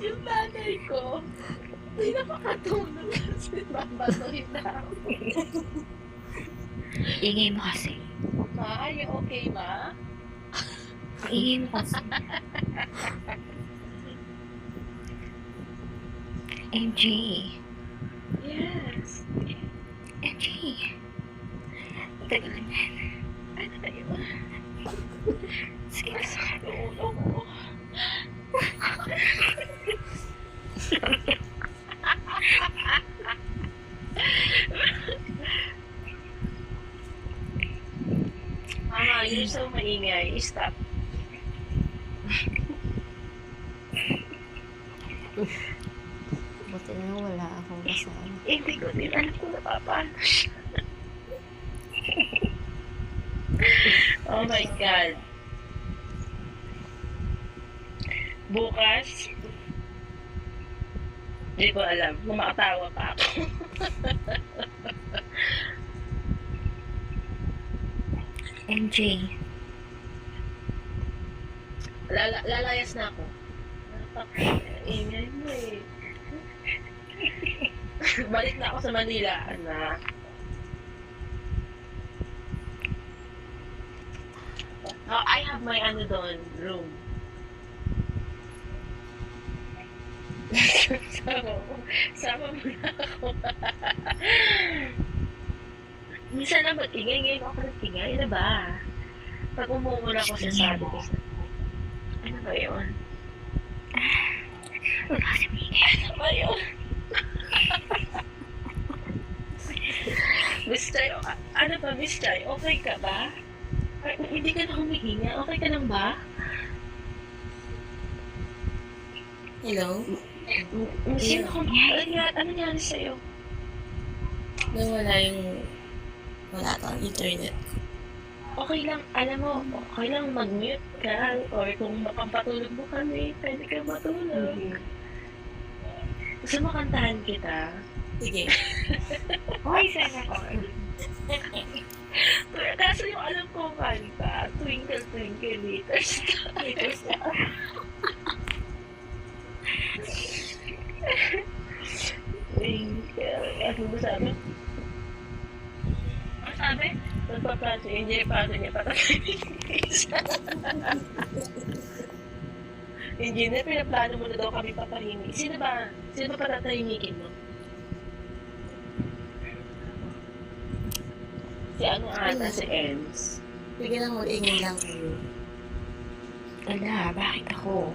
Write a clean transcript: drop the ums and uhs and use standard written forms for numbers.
Yung nanay ko, hindi na makatulog kasi babatuhin na ako. Ingay mo kasi. Ma, are you okay, ma? Ingay mo kasi. MJ. Yes. MJ. Tagal na yan. Ano na yun? Sige, Masakit yung ulo ko. Mama, you're so maingay. Stop. Buti na wala akong kasama. Hindi ko din alam kung napapano siya. Oh my God. Bukas, hindi ko alam kung makatawa pa ako. MJ. Lalayas na ako. Napaka-ingay mo eh. Balik na ako sa Manila, anak. Oh, I have my ano doon, room. Sama mo na ako. Minsan lang ba't ingay? Ngayon ako nagtingay, ano ba? Pag umumula ko sasabi ko sa... Ano ba yun? Huwag kasi maingay. Ano ba yun? Miss Chay, ano ba Miss Chay? Okay ka ba? Ay, hindi ka na humihinga. Okay ka lang ba? Hello? Sino ka? Ano nangyari sa'yo? Nawala wala kang internet. Okay lang, alam mo, okay lang mag-mute ka or kung makampatulog mo kami, pwede ka matulog. Gusto mo kantahan kita? Sige. Hoy, sana ko. Kaso yung alam kong kanta, Twinkle Twinkle Little Star. Twinkle, ano mo sabi? Ano sabi? Nagpaplano, hindi paano niya Engineer, pinaplano mo na daw kami papahimik. Sino ba patatahimikin mo? Si ano ata, si Ems. Sige lang, mag-ingay lang kayo. Wala, bakit ako?